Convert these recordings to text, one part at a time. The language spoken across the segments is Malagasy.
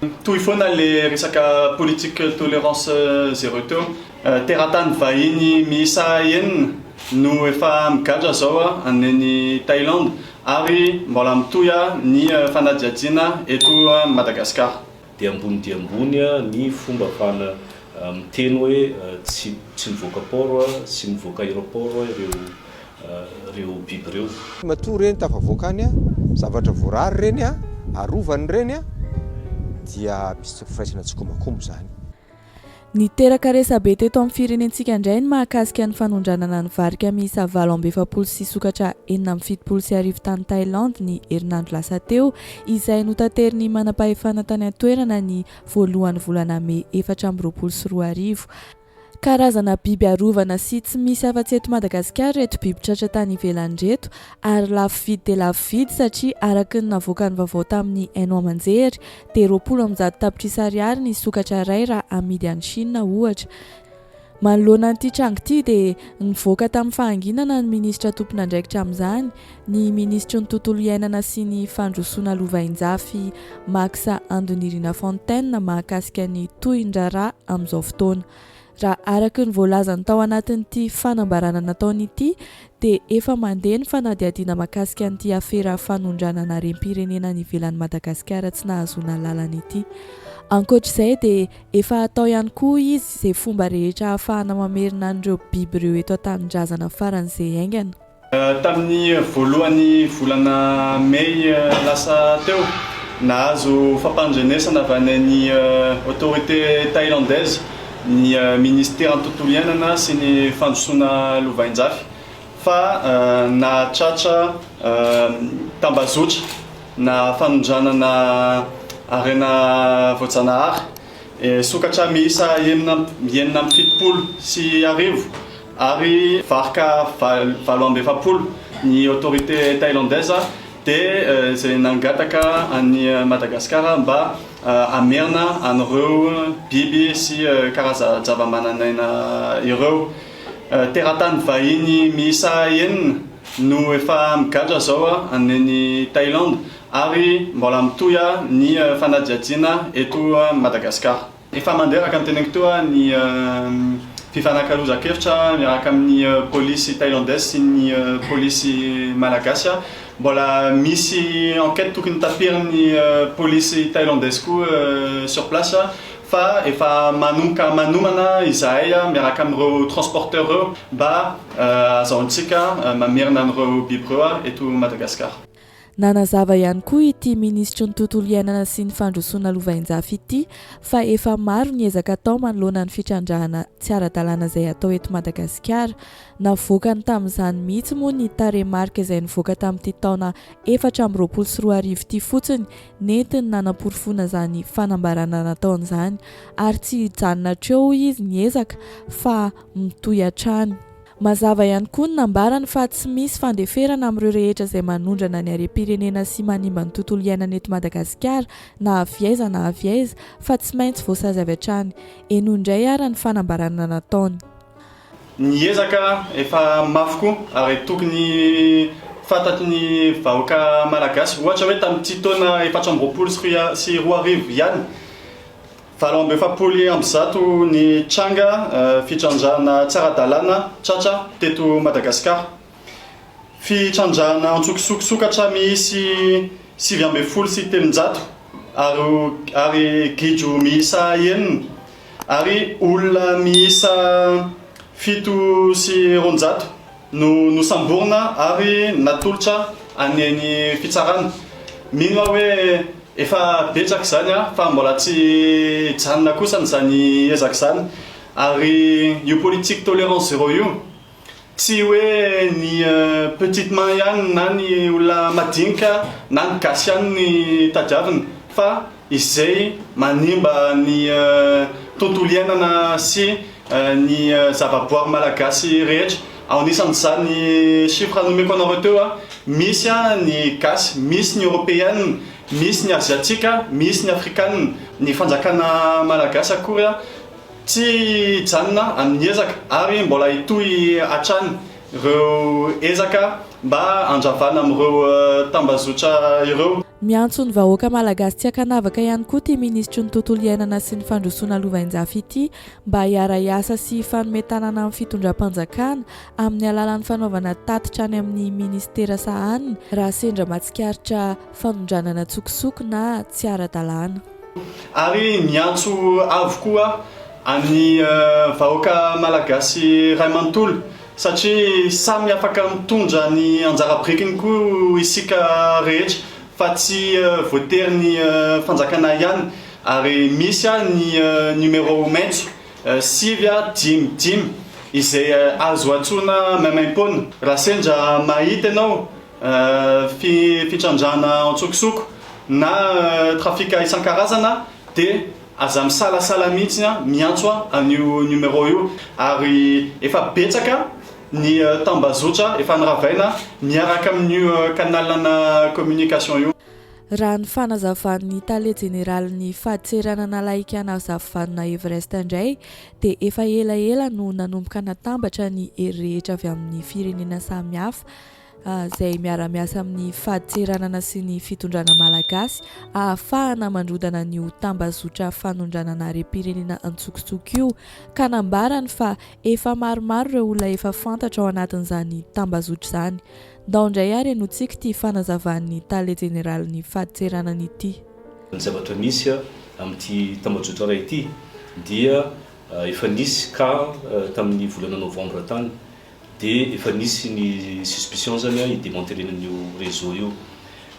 Toy foana le resaka politique tolérance zéro teo teratany vahiny miisa enina no efa migadra zao aneny Thaïlande ary mbola mitohy ny fanadihadiana eto Madagascar. Dia ambony ny fomba afahana miteny hoe tsy mivoaka port sy mivoaka aéroport ireo biby ireo. Matoa reny tafavoaka any zavatra voarary reny arovany reny dia misy firaisana tsikomakombo zany. Ny teraka resabe teto amin'ny firenentsika indray ny mahakasika ny fanondranana ny varika miisa 7 sy sokatra 7 sy arivo tany Thaïlande ny herinandro lasa teo, izay notanteriny manam-pahefana tany an-toerana ny voalohan'ny volana May 2024. Karazana biby arovana sy tsy misy afa-tsy eto Madagasikara reto biby tratra tany ivelany reto, ary lafo vidy dia lafo vidy satria araky ny navoaka ny vaovao tamin'ny Haino aman-jery dia 20 tapitrisa ariary ny sokatra iray raha amidy any Chine ohatra. Manoloana an'ity trango ity dia nivoaka tamin'ny fahanginana ny minisitra tompon'andraikitra amin'izany, ny ministry ny tontolo iainana sy ny fandrosoana lovain-jafy Max Andonirina Fontaine mahakasika ny tohin-draharaha amin'izao fotoana. Raha araky ny voalazany tao anatin'ity fanambarana nataony ity dia efa mandeha ny fanadihadiana mahakasika an'ity afera fanondranana rem-pirenena ny ivelan'ny Madagasikara tsy nahazoana lalana ity. Ankoatr'izay dia efa atao ihany koa izy izay fomba rehetra ahafahana mamerina an'ireo biby ireo eto an-tanindrazana faran'izay aingana. Tamin'ny voalohany volana May lasa teo nahazo fampandrenesana avy any autorité thaïlandaise ny ministère ny tontolo iainana sy ny fandrosoana lovain-jafy fa nahatratra tambazotra na fanondranana arena voajanahary sokatra miisa 770 sy arivo ary varika 720 ny autorité thaïlandaise dia izay nangataka any Madagasikara mba amerina an'ireo biby sy karaza zava-mananaina ireo. Teratany vahiny miisa enina no efa migadra zao aneny Thaïlande ary mbola mitohy ny fanadihadiana eto Madagascar. Efa mandeha araka ny teneniko toa ny fifanankalozan-kevitra miaraka amin'ny polisy thaïlandaise sy ny polisy malagasy. Mbola misy enquête tokony tapirin'ny polisy thaïlandaise koa sur place fa efa manomana izahay miaraka amin'ireo transporteur ireo mba azahoantsika mamerina an'ireo biby ireo eto Madagascar. Nanazava ihany koa ity ministry ny tontolo iainana sy ny fandrosoana lovain-jafy ity fa efa maro ny ezaka atao manoloana ny fitrandrahana tsy ara-dalàna izay atao eto Madagasikara. Navoakany tamin'izany mihitsy moa ny taremarika izay nivoaka tamin'ity taona 2024 ity fotsiny nentiny nanamporofona izany fanambarana nataon'izany ary tsy hijanona hatreo izy niezaka fa mitohy hatrany. Mazava ihany koa ny nambarany fa tsy misy fandeferana amin'ireo rehetra izay manondrana ny harem-pirenena sy manimba ny tontolo iainana eto Madagasikara na avy aiza fa tsy maintsy voasazy avy hatrany. Eno indray ary ny fanambarana nataony. Ny ezaka efa mafy koa ary tokony fantatry ny vahoaka malagasy ohatra hoe tamin'ity taona 2024 sy 2025 ihany 770 ny tranga fitrandrahana tsara-dalàna tratra teto Madagascar. Fitrandrahana antsokisokisokatra misy 7 sy 300 ary gidro miisa enina ary olona miisa 7 sy 200 no samborina ary natolotra aneny fitsarana. Mino hoe efa betsaka zany fa mbola tsy janona kosa n'izany ezaka zany ary io politique tolérance zéro io tsy hoe ny petite main ihany na ny olona madinika na ny gasy ihany ny tadiavina fa izay manimba ny tontolo iainana sy ny zavaboary malagasy rehetra. Ao anisan'izany chiffre nomeko anareo teo misy ny gasy, misy ny européenne, misy ny asiatika, misy ny afrikanina. Ny fanjakana malagasy akory tsy janona amin'ny ezaka ary mbola hitohy hatrany ireo ezaka mba andravana amin'ireo tambazotra ireo. Miantso ny vahoaka malagasy tsy akanavaka ihany koa ty ministry ny tontolo iainana sy ny fandrosoana lovainjafy ity mba hiara-iasa sy fanometanana amin'ny fitondram-panjakana amin'ny alalan'ny fanaovana tatitra any amin'ny ministera sahaniny raha sendra mahatsikaritra fanondranana tsokosoko na tsy ara-dalàna. Ary miantso avokoa amin'ny vahoaka malagasy ray manontolo satria samy afaka mitondra ny anjara birikiny koa isika rehetra fa tsy voatery ny fanjakana ihany ary misy ny numéro maitso 955 izay azo antsoina maimaim-pona raha sendra mahita ianao fitrandrana antsokosoko na trafika isan-karazana dia aza misalasala mihitsy miantso an'io numéro io ary efa betsaka ny tambazotra efa niravaina miaraka amin'io canalana communication io. Raha ny fanazavan'ny tale jeneralin'ny faditseranana laika nazavanina Everest indray dia efa ela no nanomboka natambatra ny hery rehetra avy amin'ny firenena samihafa izay miara-miasa amin'ny faditseranana sy ny fitondrana malagasy ahafahana mandrodana ny tambazotra fanondranana repirenena antsokosoko io ka nambarany fa efa maromaro ireo olona efa fantatra ao anatin'izany tambazotra izany. Ndao indray ary anotsika ty fanazavan'ny tale jeneralin'ny faditseranana ity. Ny zavatra misy amin'ity tambazotra iray ity dia efa nisy ka tamin'ny volana novambra tany dia efa nisy ny suspicion zany hidemantelenan'io réseau io.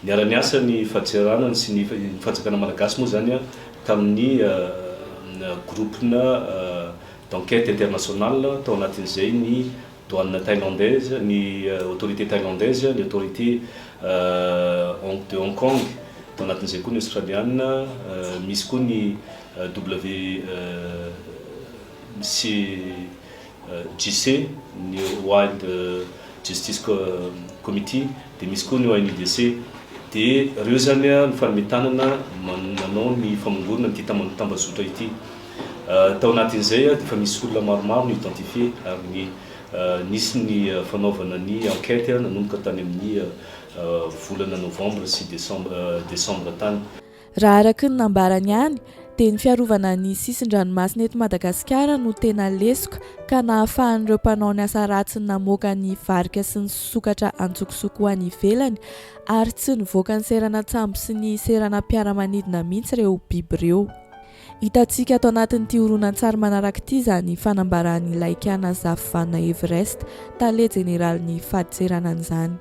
Niara-niasa ny faditseranana sy ny fanjakana malagasy moa zany tamin'ny groupena d'enquête internationale tao anatin'izay ny douane thaïlandaise, ny autorité thaïlandaise, ny autorité de Hong Kong, tao anatin'izay koa ny australienne, misy koa ny WCJC, ny Wild Justice Committee, dia misy koa ny ONUDC. Dia ireo zany ny fanometanana manao ny famongorona ny tambazotra ity. Tao anatin'izay dia efa misy olona maromaro ny identifié ary nisy ny fanaovana ny enquête nanomboka tany amin'ny volana novembre sy décembre tany. Raha araky ny nambarany ihany dia ny fiarovana ny sisin-dranomasina eto Madagasikara no tena lesoka ka nahafahan'ireo mpanao ny asa ratsy namoaka ny varika sy ny sokatra antsokosoko any ivelany ary tsy nivoaka ny serana tsambo sy ny serana mpiara-manidina mihitsy ireo biby ireo. Hitantsika ato anatin'ity horonan-tsary manaraka ity zany fanambaran'ny laikana zavanina Everest tale jeneralin'ny faditseranana izany.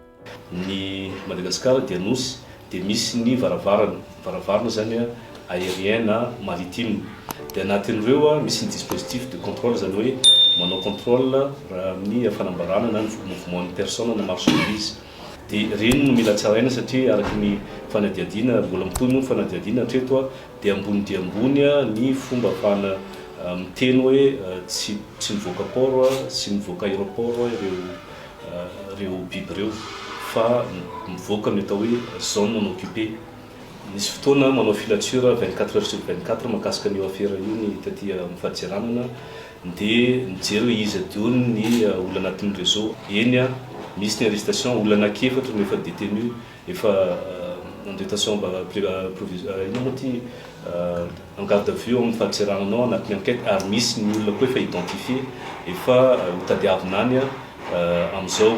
Ny Madagasikara dia nosy dia misy ny varavarana zany aérienne maritime dia anatin'ireo misy ny dispositif de contrôle zany hoe manao contrôle raha amin'ny fanambarana na ny mouvement personne na marchandise. Dia reny no mila tsaraina satria araky ny fanadiadiana mbola mitony no fanadiadiana hatreto dia ambony dia ambony ny fomba ahafahana miteny hoe tsy mivoaka port sy mivoaka aéroport ireo biby ireo fa mivoaka ny atao hoe zone non occupée. Nisy fotoana manao filature 24 heures sur 24 mahakasika an'io affaire io ny taty amin'ny faditseranana dia mijery hoe izy adio ny olona anatin'ny réseau. Eny misy ny arrestation olona anankiefatra no efa détenu efa en détention en garde à vue amin'ny faditserananao anatin'ny enquête ary misy ny olona koa efa identifié efa hotadiavinany amin'izao.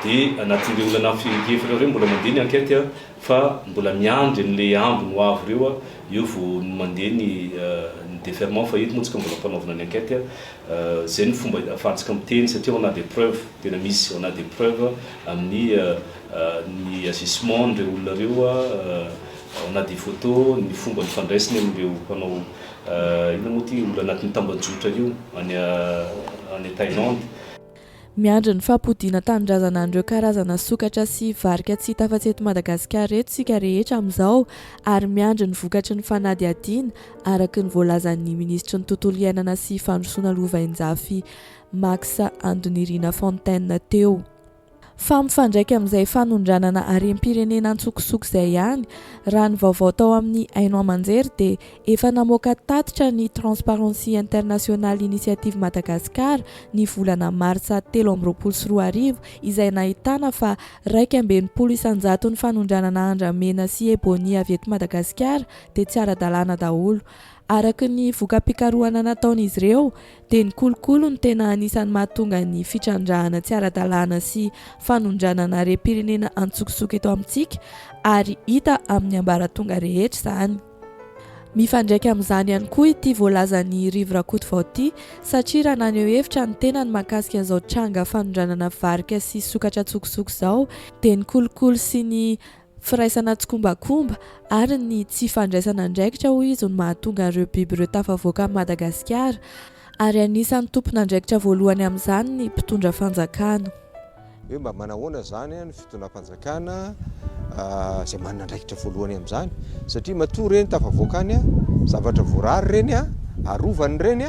Dia anatin'ireo olona anankiefatra ireo mbola mandeha ny enquête fa mbola miandry n'le ambiny ho avy ireo io vao mandeha ny déferment fa eto moa tsika mbola mpanaovana ny enquête zay ny fomba ahafahantsika miteny satria on a des preuves tena misy on a des preuves amin'ny ny agissement n'ireo olona ireo on a des photos ny fomba nifandraisiny amin'ireo mpanao ina moa ty olona anatin'ny tambajotra io any Thaïlande. Miandry ny fampodiana tanindrazana an'ireo karazana sokatra sy varika tsy hita afa-tsy eto Madagasikara eto sika rehetra amin'izao ary miandry ny vokatry ny fanadiadiana araky ny voalazan'ny ministry ny tontolo iainana sy fandrosoana lovainjafy Max Andonirina Fontaine teo. fa mifandraika amin'izay fanondranana harem-pirenena antsokosoko izay ihany raha ny vaovao tao amin'ny Aino Amanjery dia efa namoaka tatitra ny Transparency International Initiative Madagascar ny volana martsa 2024 izay nahitana fa 1.1 ny fanondranana andramena sy ebony avy eto Madagasikara dia tsy ara-dalàna daholo. Araka ny voka-pikarohana nataon'izy ireo dia ny kolokolo ny tena anisan'ny mahatonga ny fitrandrahana tsy ara-dalàna sy fanondranana harem-pirenena antsokosoko eto amintsika ary hita amin'ny ambaratonga rehetra izany. Mifandraika amin'izany ihany koa ity voalazan'ny Rivo Rakotovao ity satria raha naneho hevitra ny tena ny mahakasika an'izao tranga fanondranana varika sy sokatra tsokosoko izao dia ny kolokolo sy ny firaisana tsikombakomba ary ny tsy fandraisana andraikitra hoy izy no mahatonga ireo biby ireo tafavoaka amin'ny Madagasikara ary anisan'ny tompon'andraikitra voalohany amin'izany ny mpitondra fanjakana. Hoe mba manahoana zany ny fitondram-panjakana izay manana andraikitra voalohany amin'izany satria matoa reny tafavoaka any zavatra voarary reny arovany reny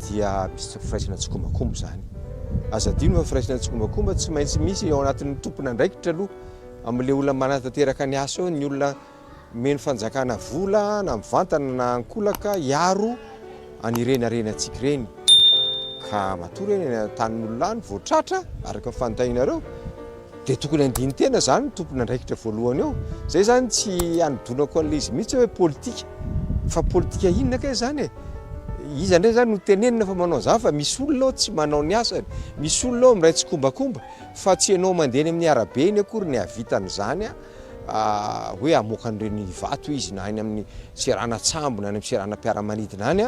dia misy firaisana tsikombakomba zany. Aza adino fa firaisana tsikombakomba tsy maintsy misy ao anatin'ny tompon'andraikitra aloha amin'ilay olona manatanteraka ny asa ny olona meno fanjakana vola na mivantana na ankolaka hiaro anirenareny antsika reny ka matoa reny tanin'olona any voatratra araka ny fanontanianareo dia tokony andiny tena zany tompon'andraikitra voalohany eo. Zay zany tsy anodonako an'ilay izy mihitsy hoe politika fa politika inona kay zany izy indray zany no tenenina fa manao zany fa misy olona tsy manao ny asany, misy olona miray tsikombakomba fa tsy ianao mandeha amin'ny arabe iny akory ny havitan'izany hoe amoaka an'ireny vato izy na any amin'ny serana tsambo na any amin'ny serana mpiara-manidina any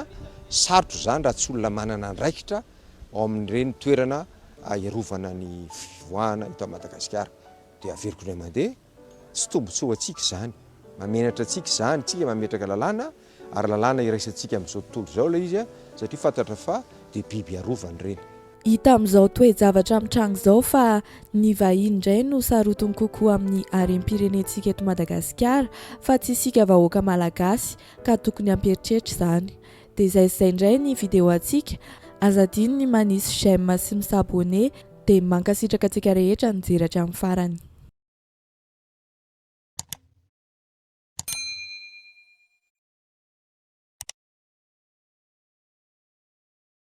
sarotro zany raha tsy olona manana andraikitra ao amin'ireny toerana iarovana ny fivoahana eto Madagasikara dia averiko ny mandeha tsy tombontsoa antsika izany, mamenatra antsika izany, tsika mametraka lalàna ary lalàna iraisantsika amin'izao tontolo izao ilay izy satria fantatra fa dia biby iarovany reny. Hita amin'izao toe-javatra amin'ny trano izao fa ny vahiny indray no sarotiny kokoa amin'ny harem-pirenentsika eto Madagasikara fa tsy isika vahoaka malagasy ka tokony hampieritreritra izany. Dia izay indray ny video antsika, aza adino ny manisy j'aime sy misabone dia mankasitraka antsika rehetra nijery hatramin'ny farany.